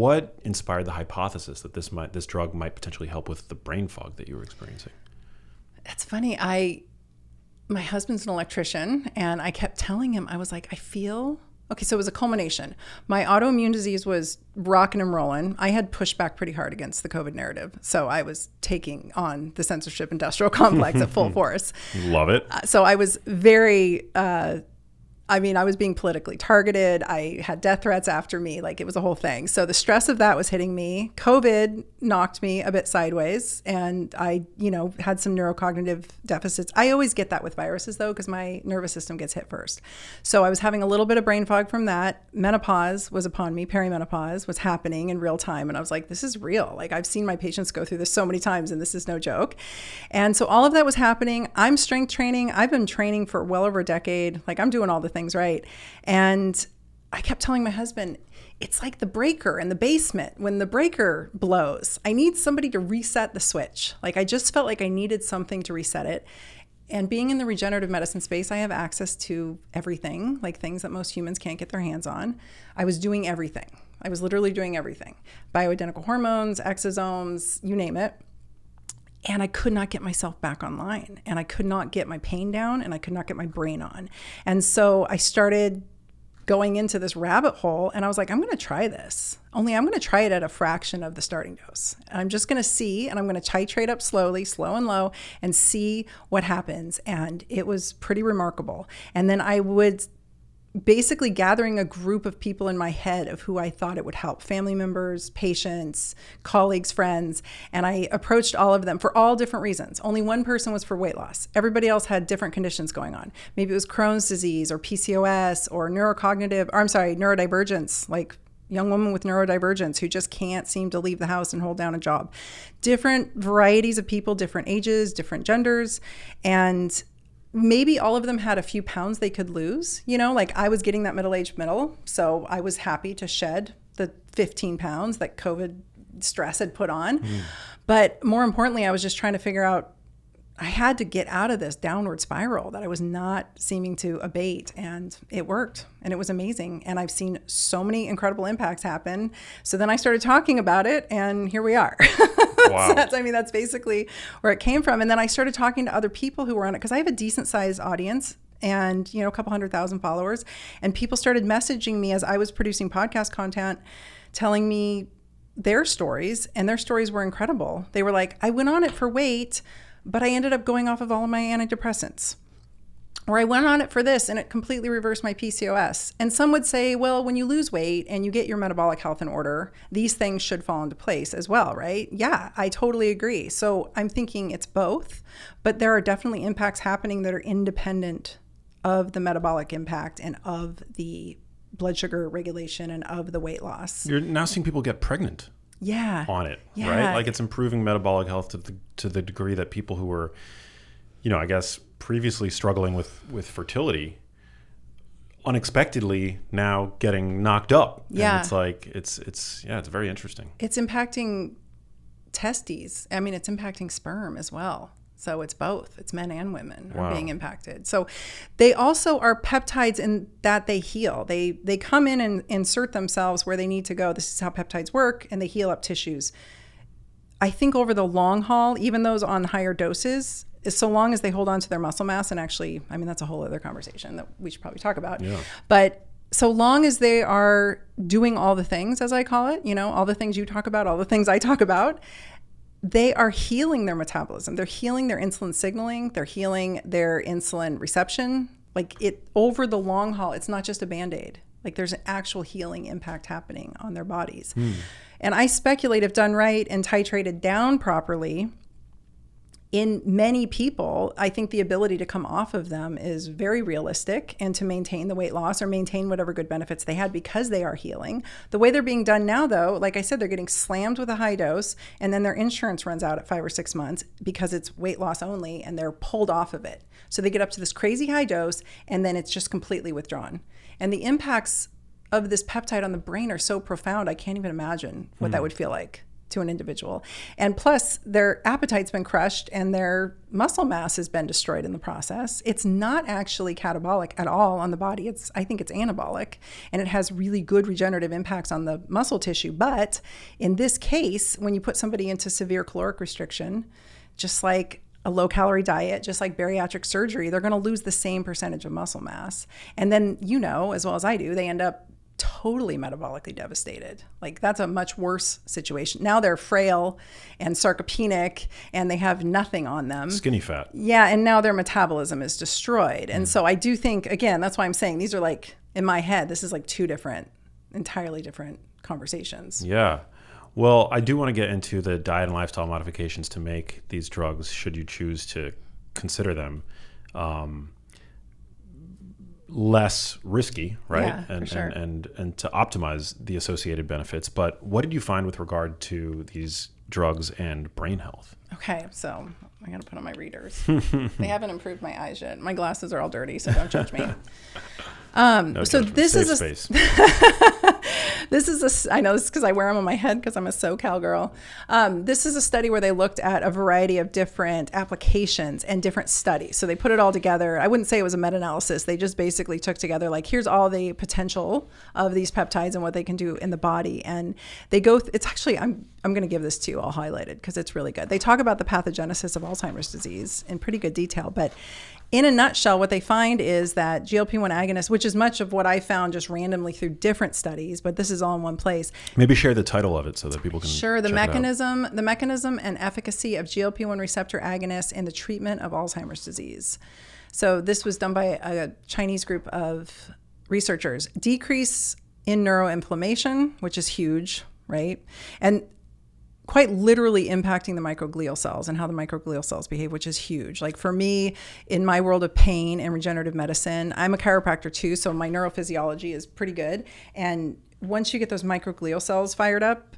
what inspired the hypothesis that this drug might potentially help with the brain fog that you were experiencing? It's funny. My husband's an electrician, and I kept telling him, I was like, okay, so it was a culmination. My autoimmune disease was rocking and rolling. I had pushed back pretty hard against the COVID narrative. So I was taking on the censorship industrial complex at full force. Love it. So I was very, I was being politically targeted. I had death threats after me. Like, it was a whole thing. So the stress of that was hitting me. COVID knocked me a bit sideways, and I, had some neurocognitive deficits. I always get that with viruses, though, because my nervous system gets hit first. So I was having a little bit of brain fog from that. Menopause was upon me. Perimenopause was happening in real time. And I was like, this is real. Like, I've seen my patients go through this so many times, and this is no joke. And so all of that was happening. I'm strength training. I've been training for well over a decade. Like, I'm doing all the things right. And I kept telling my husband, it's like the breaker in the basement. When the breaker blows, I need somebody to reset the switch. Like, I just felt like I needed something to reset it. And being in the regenerative medicine space, I have access to everything, like things that most humans can't get their hands on. I was doing everything. I was literally doing everything. Bioidentical hormones, exosomes, you name it. And I could not get myself back online, and I could not get my pain down, and I could not get my brain on. And so I started going into this rabbit hole, and I was like, I'm going to try this. Only I'm going to try it at a fraction of the starting dose. And I'm just going to see, and I'm going to titrate up slowly, slow and low, and see what happens. And it was pretty remarkable. And then I would basically gathering a group of people in my head of who I thought it would help, family members, patients, colleagues, friends. And I approached all of them for all different reasons. Only one person was for weight loss. Everybody else had different conditions going on. Maybe it was Crohn's disease or PCOS or neurodivergence, like young woman with neurodivergence who just can't seem to leave the house and hold down a job. Different varieties of people, different ages, different genders. And maybe all of them had a few pounds they could lose, like I was getting that middle-aged middle. So I was happy to shed the 15 pounds that COVID stress had put on. But more importantly, I was just trying to figure out, I had to get out of this downward spiral that I was not seeming to abate, and it worked, and it was amazing. And I've seen so many incredible impacts happen. So then I started talking about it, and here we are. Wow. So that's basically where it came from. And then I started talking to other people who were on it, because I have a decent sized audience and, a couple 100,000 followers. And people started messaging me as I was producing podcast content, telling me their stories, and their stories were incredible. They were like, I went on it for weight, but I ended up going off of all of my antidepressants. Or I went on it for this and it completely reversed my PCOS. And some would say, well, when you lose weight and you get your metabolic health in order, these things should fall into place as well, right? Yeah, I totally agree. So I'm thinking it's both, but there are definitely impacts happening that are independent of the metabolic impact and of the blood sugar regulation and of the weight loss. You're now seeing people get pregnant. Yeah. On it, yeah. Right? Like, it's improving metabolic health to the degree that people who were, I guess, previously struggling with fertility, unexpectedly now getting knocked up. Yeah. And it's like, it's very interesting. It's impacting testes. I mean, it's impacting sperm as well. So it's both. It's men and women are being impacted. So they also are peptides in that they heal. They come in and insert themselves where they need to go. This is how peptides work, and they heal up tissues. I think over the long haul, even those on higher doses, so long as they hold on to their muscle mass, and actually, I mean, that's a whole other conversation that we should probably talk about. Yeah. But so long as they are doing all the things, as I call it, all the things you talk about, all the things I talk about, they are healing their metabolism. They're healing their insulin signaling. They're healing their insulin reception. Like, it over the long haul, it's not just a Band-Aid. Like, there's an actual healing impact happening on their bodies. And I speculate, if done right and titrated down properly, in many people, I think the ability to come off of them is very realistic, and to maintain the weight loss or maintain whatever good benefits they had because they are healing. The way they're being done now, though, like I said, they're getting slammed with a high dose, and then their insurance runs out at 5 or 6 months because it's weight loss only, and they're pulled off of it. So they get up to this crazy high dose, and then it's just completely withdrawn. And the impacts of this peptide on the brain are so profound, I can't even imagine what that would feel like to an individual. And plus, their appetite's been crushed and their muscle mass has been destroyed in the process. It's not actually catabolic at all on the body. I think it's anabolic, and it has really good regenerative impacts on the muscle tissue. But in this case, when you put somebody into severe caloric restriction, just like a low-calorie diet, just like bariatric surgery, they're going to lose the same percentage of muscle mass. And then, as well as I do, they end up totally metabolically devastated. Like, that's a much worse situation. Now they're frail and sarcopenic and they have nothing on them. Skinny fat. Yeah, and now their metabolism is destroyed. And so I do think, again, that's why I'm saying these are like, in my head, this is like two entirely different conversations. Yeah. Well, I do want to get into the diet and lifestyle modifications to make these drugs, should you choose to consider them, less risky, right? Yeah, and, for sure. and to optimize the associated benefits. But what did you find with regard to these drugs and brain health? Okay, so I got to put on my readers. They haven't improved my eyes yet. My glasses are all dirty, so don't judge me. No So judgment. this Safe is a space. I know this because I wear them on my head because I'm a SoCal girl. This is a study where they looked at a variety of different applications and different studies. So they put it all together. I wouldn't say it was a meta-analysis. They just basically took together, like, here's all the potential of these peptides and what they can do in the body. And they go, it's actually, I'm going to give this to you all highlighted because it's really good. They talk about the pathogenesis of Alzheimer's disease in pretty good detail, but in a nutshell, what they find is that GLP-1 agonists, which is much of what I found just randomly through different studies, but this is all in one place. Maybe share the title of it so that people can Sure. The check it out. mechanism and efficacy of GLP-1 receptor agonists in the treatment of Alzheimer's disease. So this was done by a Chinese group of researchers. Decrease in neuroinflammation, which is huge, right? And quite literally impacting the microglial cells and how the microglial cells behave, which is huge. Like, for me, in my world of pain and regenerative medicine, I'm a chiropractor too, so my neurophysiology is pretty good. And once you get those microglial cells fired up,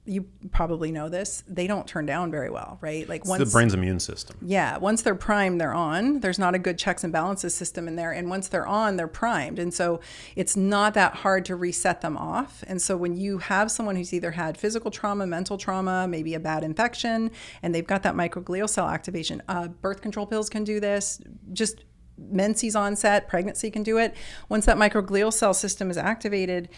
you probably know this, they don't turn down very well, right? Like, once the brain's immune system. Yeah, once they're primed, they're on. There's not a good checks and balances system in there. And once they're on, they're primed. And so it's not that hard to reset them off. And so when you have someone who's either had physical trauma, mental trauma, maybe a bad infection, and they've got that microglial cell activation, birth control pills can do this, just menses onset, pregnancy can do it. Once that microglial cell system is activated,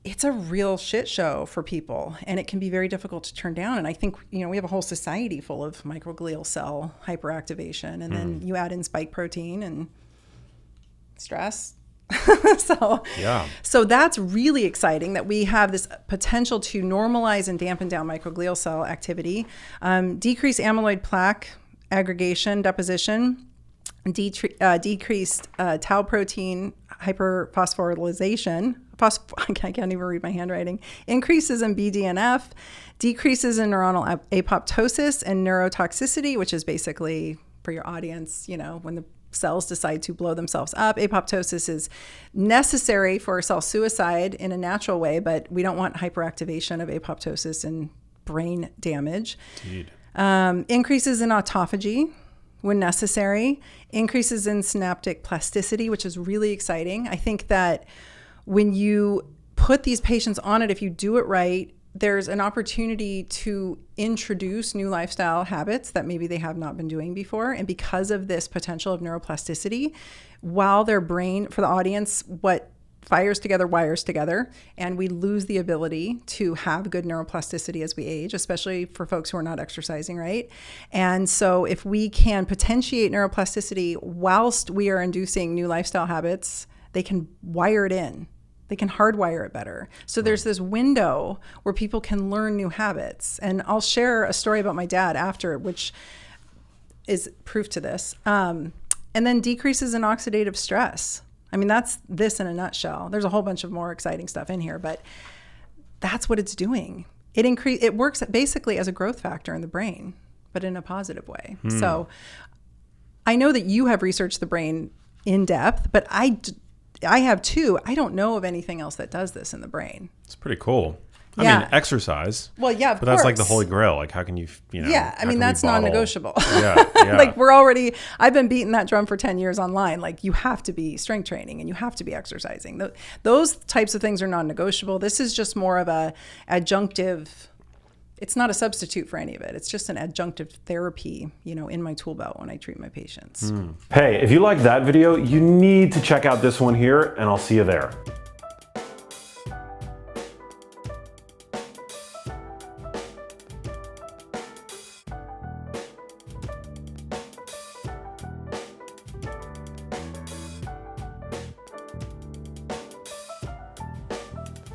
it's a real shit show for people, and it can be very difficult to turn down. And I think, we have a whole society full of microglial cell hyperactivation, and then you add in spike protein and stress. So that's really exciting that we have this potential to normalize and dampen down microglial cell activity, decrease amyloid plaque aggregation, deposition, decreased tau protein hyperphosphorylation. I can't even read my handwriting. Increases in BDNF, decreases in neuronal apoptosis and neurotoxicity, which is basically, for your audience, when the cells decide to blow themselves up. Apoptosis is necessary for cell suicide in a natural way, but we don't want hyperactivation of apoptosis and brain damage. Indeed. Increases in autophagy when necessary, increases in synaptic plasticity, which is really exciting. I think that when you put these patients on it, if you do it right, there's an opportunity to introduce new lifestyle habits that maybe they have not been doing before. And because of this potential of neuroplasticity, while their brain, for the audience, what fires together wires together, and we lose the ability to have good neuroplasticity as we age, especially for folks who are not exercising, right? And so if we can potentiate neuroplasticity whilst we are inducing new lifestyle habits, they can wire it in. They can hardwire it better. So there's this window where people can learn new habits. And I'll share a story about my dad after, which is proof to this. And then decreases in oxidative stress. I mean, that's this in a nutshell. There's a whole bunch of more exciting stuff in here, but that's what it's doing. It works basically as a growth factor in the brain, but in a positive way. So I know that you have researched the brain in depth, but I have too. I don't know of anything else that does this in the brain. It's pretty cool. I Yeah. mean, exercise. Well, yeah, of but course. that's like the holy grail. Like, how can you, Yeah, I mean, that's non-negotiable. Yeah. Like, I've been beating that drum for 10 years online. Like, you have to be strength training and you have to be exercising. Those types of things are non-negotiable. This is just more of a adjunctive it's not a substitute for any of it. It's just an adjunctive therapy, you know, in my tool belt when I treat my patients. Hey, if you liked that video, you need to check out this one here, and I'll see you there.